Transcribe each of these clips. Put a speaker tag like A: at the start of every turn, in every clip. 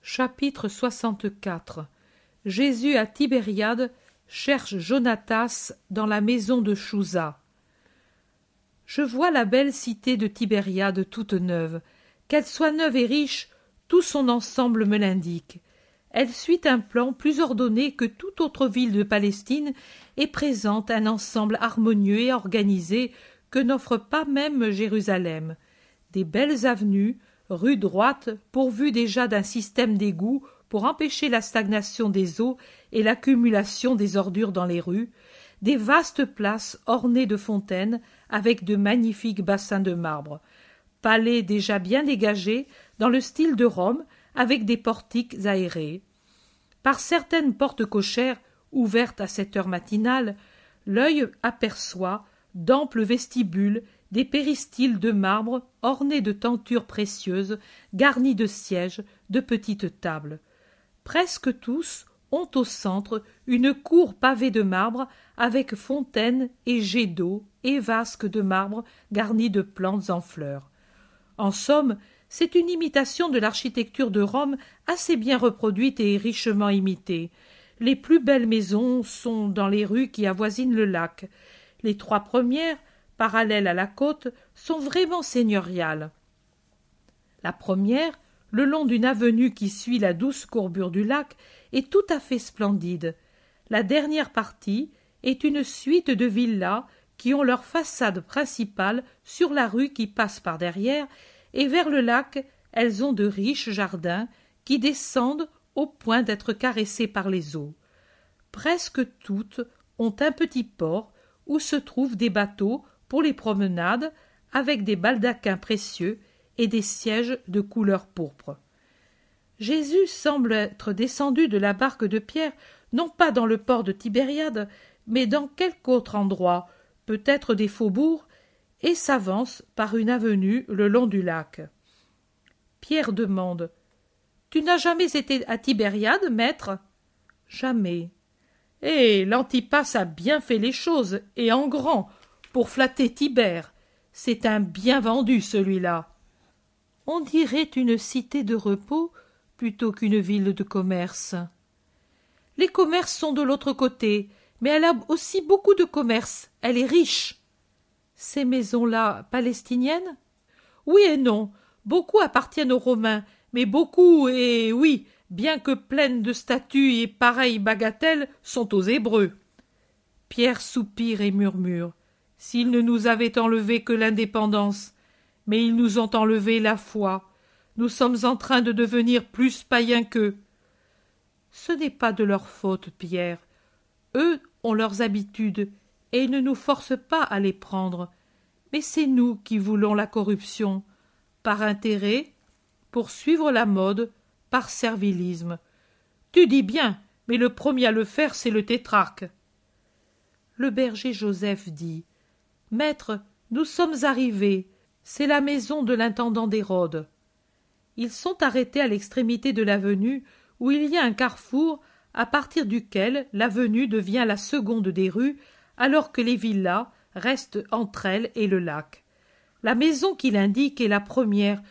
A: Chapitre 64. Jésus à Tibériade cherche Jonatas dans la maison de Chouza. Je vois la belle cité de Tibériade toute neuve. Qu'elle soit neuve et riche, tout son ensemble me l'indique. Elle suit un plan plus ordonné que toute autre ville de Palestine et présente un ensemble harmonieux et organisé que n'offre pas même Jérusalem. Des belles avenues, rues droites, pourvues déjà d'un système d'égouts pour empêcher la stagnation des eaux et l'accumulation des ordures dans les rues, des vastes places ornées de fontaines avec de magnifiques bassins de marbre, palais déjà bien dégagés dans le style de Rome avec des portiques aérés. Par certaines portes cochères ouvertes à cette heure matinale, l'œil aperçoit d'amples vestibules, des péristyles de marbre ornés de tentures précieuses, garnis de sièges, de petites tables. Presque tous ont au centre une cour pavée de marbre avec fontaines et jets d'eau et vasques de marbre garnis de plantes en fleurs. En somme, c'est une imitation de l'architecture de Rome assez bien reproduite et richement imitée. Les plus belles maisons sont dans les rues qui avoisinent le lac. Les trois premières, parallèles à la côte, sont vraiment seigneuriales. La première, le long d'une avenue qui suit la douce courbure du lac, est tout à fait splendide. La dernière partie est une suite de villas qui ont leur façade principale sur la rue qui passe par derrière, et vers le lac, elles ont de riches jardins qui descendent au point d'être caressés par les eaux. Presque toutes ont un petit port où se trouvent des bateaux pour les promenades avec des baldaquins précieux et des sièges de couleur pourpre. Jésus semble être descendu de la barque de Pierre, non pas dans le port de Tibériade, mais dans quelque autre endroit, peut-être des faubourgs, et s'avance par une avenue le long du lac. Pierre demande « Tu n'as jamais été à Tibériade, maître ?» « Jamais. »« Eh, l'Antipas a bien fait les choses, et en grand, pour flatter Tibère. C'est un bien vendu, celui-là. » On dirait une cité de repos plutôt qu'une ville de commerce. Les commerces sont de l'autre côté, mais elle a aussi beaucoup de commerces. Elle est riche. Ces maisons-là, palestiniennes? Oui et non. Beaucoup appartiennent aux Romains, mais beaucoup, et oui, bien que pleines de statues et pareilles bagatelles, sont aux Hébreux. Pierre soupire et murmure. S'ils ne nous avaient enlevé que l'indépendance, mais ils nous ont enlevé la foi. Nous sommes en train de devenir plus païens qu'eux. Ce n'est pas de leur faute, Pierre. Eux ont leurs habitudes, et ils ne nous forcent pas à les prendre. Mais c'est nous qui voulons la corruption, par intérêt, pour suivre la mode, par servilisme. Tu dis bien, mais le premier à le faire, c'est le tétrarque. Le berger Joseph dit « Maître, nous sommes arrivés. C'est la maison de l'intendant d'Hérode. » Ils sont arrêtés à l'extrémité de l'avenue où il y a un carrefour à partir duquel l'avenue devient la seconde des rues alors que les villas restent entre elles et le lac. La maison qu'il indique est la première,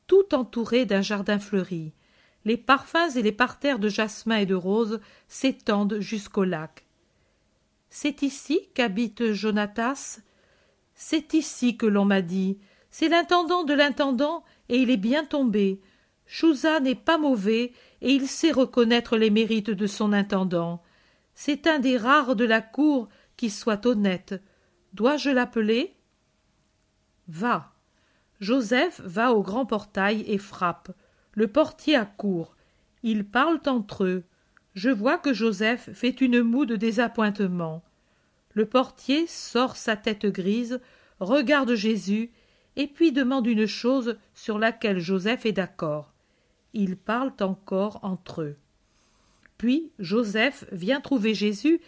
A: tout entourée d'un jardin fleuri. Les parfums et les parterres de jasmin et de roses s'étendent jusqu'au lac. « C'est ici qu'habite Jonatas ?»« C'est ici que l'on m'a dit. C'est l'intendant de l'intendant, et il est bien tombé. Chouza n'est pas mauvais, et il sait reconnaître les mérites de son intendant. C'est un des rares de la cour qui soit honnête. Dois-je l'appeler ?» Va. Joseph va au grand portail et frappe. Le portier accourt. Ils parlent entre eux. Je vois que Joseph fait une moue de désappointement. Le portier sort sa tête grise, regarde Jésus, et puis demande une chose sur laquelle Joseph est d'accord. Ils parlent encore entre eux. Puis Joseph vient trouver Jésus,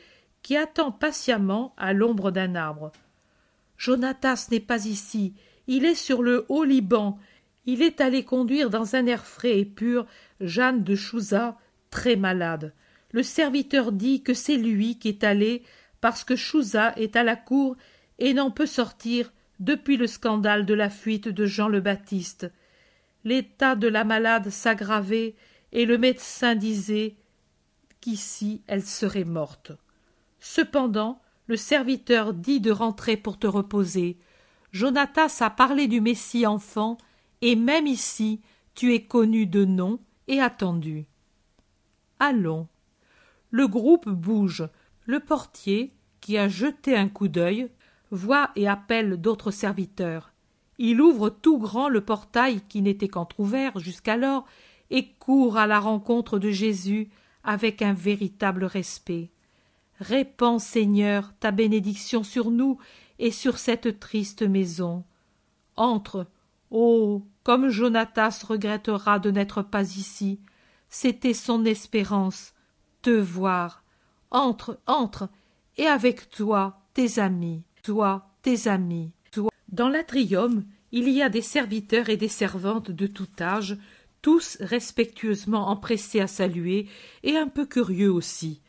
A: qui attend patiemment à l'ombre d'un arbre. « Jonatas n'est pas ici, il est sur le haut Liban. Il est allé conduire dans un air frais et pur Jeanne de Chouza, très malade. Le serviteur dit que c'est lui qui est allé parce que Chouza est à la cour et n'en peut sortir depuis le scandale de la fuite de Jean le Baptiste. L'état de la malade s'aggravait et le médecin disait qu'ici elle serait morte. Cependant, le serviteur dit de rentrer pour te reposer. Jonatas a parlé du Messie enfant, et même ici, tu es connu de nom et attendu. Allons. Le groupe bouge. Le portier, qui a jeté un coup d'œil, voit et appelle d'autres serviteurs. Il ouvre tout grand le portail qui n'était qu'entr'ouvert jusqu'alors et court à la rencontre de Jésus avec un véritable respect. Répands, Seigneur, ta bénédiction sur nous et sur cette triste maison. Entre, oh, comme Jonatas regrettera de n'être pas ici. C'était son espérance, te voir. Entre, entre, et avec toi, tes amis, toi, tes amis, toi. Dans l'atrium, il y a des serviteurs et des servantes de tout âge, tous respectueusement empressés à saluer et un peu curieux aussi.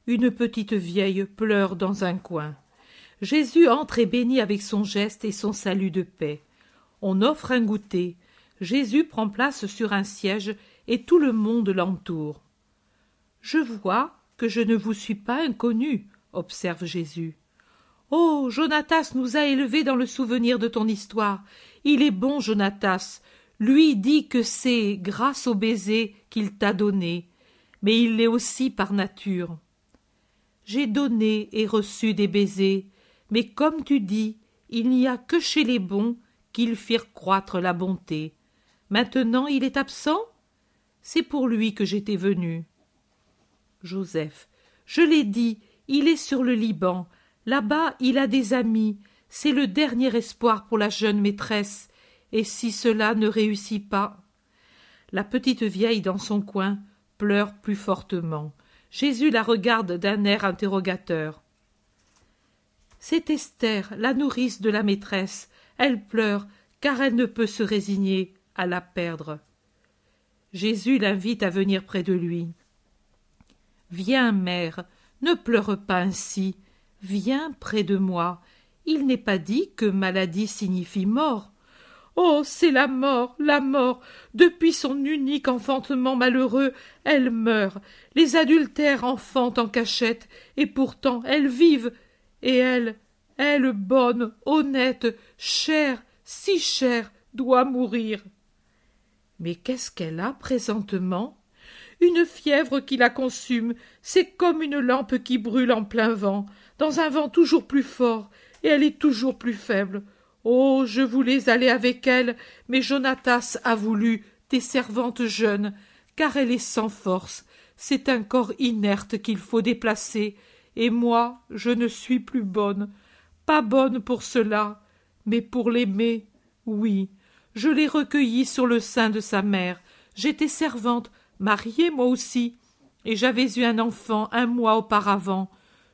A: Une petite vieille pleure dans un coin. Jésus entre et bénit avec son geste et son salut de paix. On offre un goûter. Jésus prend place sur un siège et tout le monde l'entoure. « Je vois que je ne vous suis pas inconnu, » observe Jésus. « Oh, Jonatas nous a élevés dans le souvenir de ton histoire. Il est bon, Jonatas. Lui dit que c'est grâce au baiser qu'il t'a donné, mais il l'est aussi par nature. J'ai donné et reçu des baisers, mais comme tu dis, il n'y a que chez les bons qu'ils firent croître la bonté. Maintenant il est absent? C'est pour lui que j'étais venu. » Joseph. « Je l'ai dit, il est sur le Liban. Là-bas, il a des amis. C'est le dernier espoir pour la jeune maîtresse. Et si cela ne réussit pas... » La petite vieille dans son coin pleure plus fortement. Jésus la regarde d'un air interrogateur. « C'est Esther, la nourrice de la maîtresse. Elle pleure, car elle ne peut se résigner à la perdre. » Jésus l'invite à venir près de lui. « Viens, mère, ne pleure pas ainsi. Viens près de moi. Il n'est pas dit que maladie signifie mort. Oh, c'est la mort, la mort. Depuis son unique enfantement malheureux, elle meurt. Les adultères enfantent en cachette, et pourtant elles vivent. Et elle, bonne, honnête, chère, si chère, doit mourir. » Mais qu'est-ce qu'elle a présentement? Une fièvre qui la consume, c'est comme une lampe qui brûle en plein vent, dans un vent toujours plus fort, et elle est toujours plus faible. Oh, je voulais aller avec elle, mais Jonatas a voulu, tes servantes jeunes, car elle est sans force. C'est un corps inerte qu'il faut déplacer, et moi, je ne suis plus bonne. Pas bonne pour cela, mais pour l'aimer, oui. Je l'ai recueillie sur le sein de sa mère. J'étais servante, mariée moi aussi, et j'avais eu un enfant 1 mois auparavant.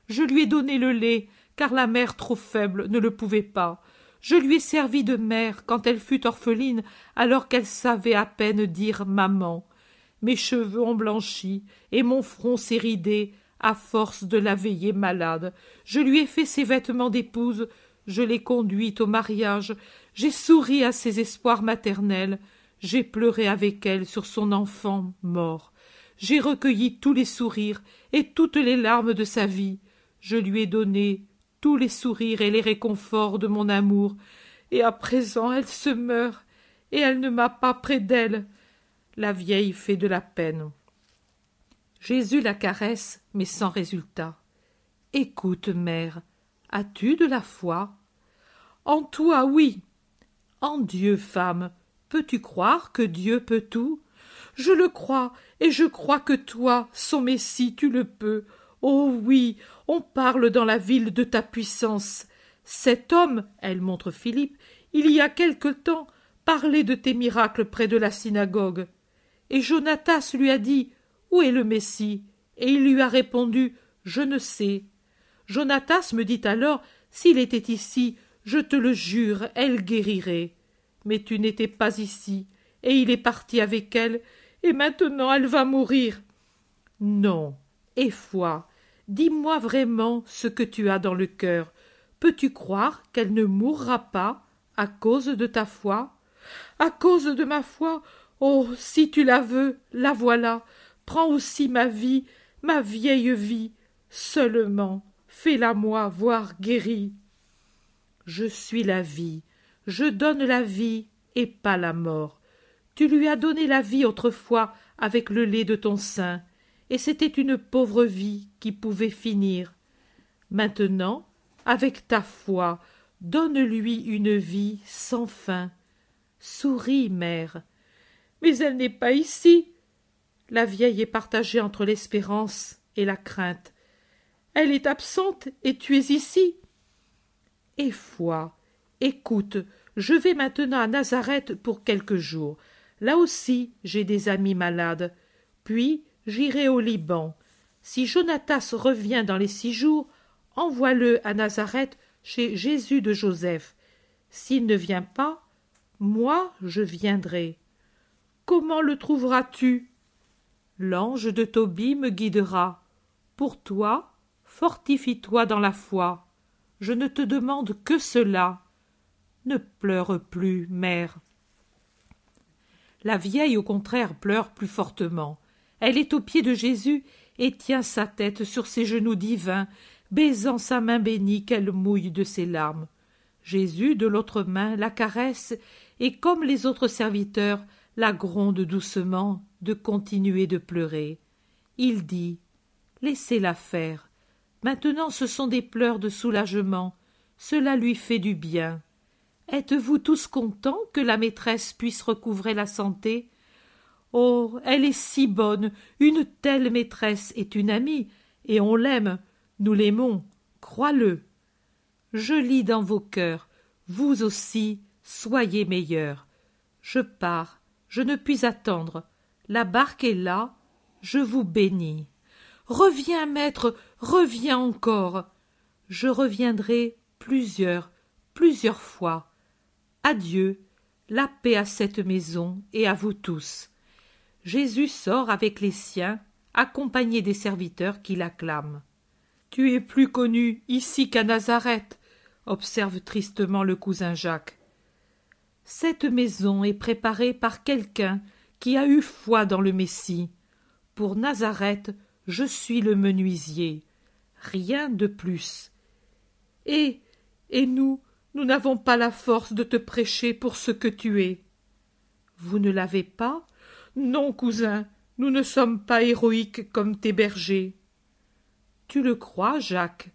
A: Je lui ai donné le lait, car la mère trop faible ne le pouvait pas. Je lui ai servi de mère quand elle fut orpheline, alors qu'elle savait à peine dire maman. Mes cheveux ont blanchi, et mon front s'est ridé, à force de la veiller malade. Je lui ai fait ses vêtements d'épouse, je l'ai conduite au mariage, j'ai souri à ses espoirs maternels, j'ai pleuré avec elle sur son enfant mort. J'ai recueilli tous les sourires et toutes les larmes de sa vie. Je lui ai donné tous les sourires et les réconforts de mon amour, et à présent elle se meurt, et elle ne m'a pas près d'elle. La vieille fait de la peine. Jésus la caresse, mais sans résultat. « Écoute, mère, as-tu de la foi ?»« En toi, oui. »« En Dieu, femme, peux-tu croire que Dieu peut tout ?»« Je le crois, et je crois que toi, son Messie, tu le peux. Oh oui, on parle dans la ville de ta puissance. Cet homme, elle montre Philippe, il y a quelque temps, parlait de tes miracles près de la synagogue. Et Jonatas lui a dit, où est le Messie? Et il lui a répondu, je ne sais. Jonatas me dit alors, s'il était ici, je te le jure, elle guérirait. Mais tu n'étais pas ici, et il est parti avec elle, et maintenant elle va mourir. Non, aie foi, dis-moi vraiment ce que tu as dans le cœur. Peux-tu croire qu'elle ne mourra pas à cause de ta foi? À cause de ma foi? Oh, si tu la veux, la voilà. Prends aussi ma vie, ma vieille vie. Seulement, fais-la moi voir guérie. Je suis la vie, je donne la vie et pas la mort. Tu lui as donné la vie autrefois avec le lait de ton sein, et c'était une pauvre vie qui pouvait finir. Maintenant, avec ta foi, donne-lui une vie sans fin. Souris, mère. Mais elle n'est pas ici. La vieille est partagée entre l'espérance et la crainte. Elle est absente et tu es ici. Et foi, écoute, je vais maintenant à Nazareth pour quelques jours. Là aussi, j'ai des amis malades. Puis, j'irai au Liban. Si Jonatas revient dans les 6 jours, envoie-le à Nazareth chez Jésus de Joseph. S'il ne vient pas, moi, je viendrai. Comment le trouveras-tu? L'ange de Tobie me guidera. Pour toi, fortifie-toi dans la foi. Je ne te demande que cela. Ne pleure plus, mère. La vieille, au contraire, pleure plus fortement. Elle est aux pieds de Jésus et tient sa tête sur ses genoux divins, baisant sa main bénie qu'elle mouille de ses larmes. Jésus, de l'autre main, la caresse et, comme les autres serviteurs, la gronde doucement de continuer de pleurer. Il dit « Laissez-la faire. Maintenant ce sont des pleurs de soulagement. Cela lui fait du bien. Êtes-vous tous contents que la maîtresse puisse recouvrer la santé? Oh, elle est si bonne, une telle maîtresse est une amie, et on l'aime, nous l'aimons, crois-le. Je lis dans vos cœurs, vous aussi, soyez meilleurs. Je pars, je ne puis attendre. La barque est là, je vous bénis. Reviens, maître, reviens encore. Je reviendrai plusieurs fois. Adieu, la paix à cette maison et à vous tous. Jésus sort avec les siens, accompagné des serviteurs qui l'acclament. Tu es plus connu ici qu'à Nazareth, observe tristement le cousin Jacques. Cette maison est préparée par quelqu'un qui a eu foi dans le Messie. Pour Nazareth, je suis le menuisier. Rien de plus. Et nous n'avons pas la force de te prêcher pour ce que tu es. Vous ne l'avez pas? Non, cousin, nous ne sommes pas héroïques comme tes bergers. Tu le crois, Jacques?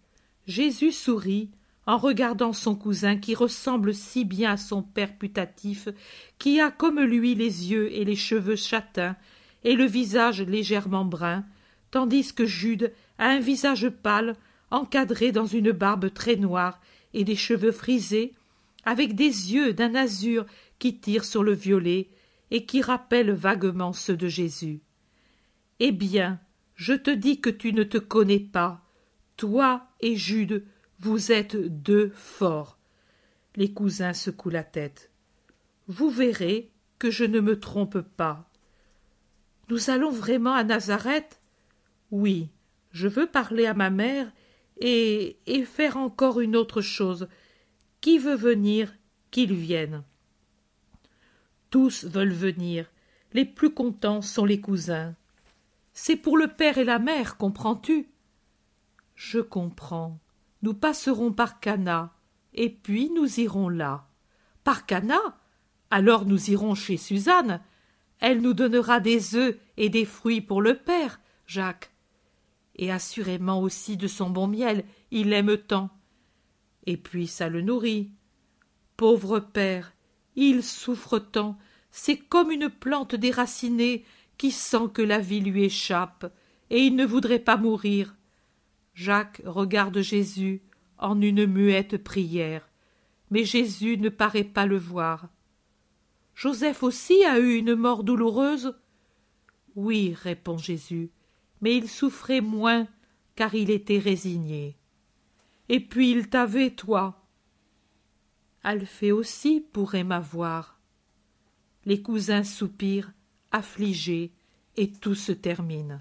A: Jésus sourit en regardant son cousin qui ressemble si bien à son père putatif, qui a comme lui les yeux et les cheveux châtains et le visage légèrement brun, tandis que Jude a un visage pâle, encadré dans une barbe très noire et des cheveux frisés, avec des yeux d'un azur qui tirent sur le violet et qui rappellent vaguement ceux de Jésus. Eh bien, je te dis que tu ne te connais pas. Toi et Jude, vous êtes deux forts. Les cousins secouent la tête. Vous verrez que je ne me trompe pas. Nous allons vraiment à Nazareth? Oui, je veux parler à ma mère et faire encore une autre chose. Qui veut venir, qu'il vienne. Tous veulent venir. Les plus contents sont les cousins. C'est pour le père et la mère, comprends-tu? Je comprends. Nous passerons par Cana, et puis nous irons là. Par Cana? Alors nous irons chez Suzanne. Elle nous donnera des œufs et des fruits pour le père, Jacques. Et assurément aussi de son bon miel, il aime tant. Et puis ça le nourrit. Pauvre père, il souffre tant, c'est comme une plante déracinée qui sent que la vie lui échappe, et il ne voudrait pas mourir. Jacques regarde Jésus en une muette prière, mais Jésus ne paraît pas le voir. Joseph aussi a eu une mort douloureuse? Oui, répond Jésus, mais il souffrait moins, car il était résigné. Et puis il t'avait, toi. Alphée aussi pourrait m'avoir. Les cousins soupirent, affligés, et tout se termine.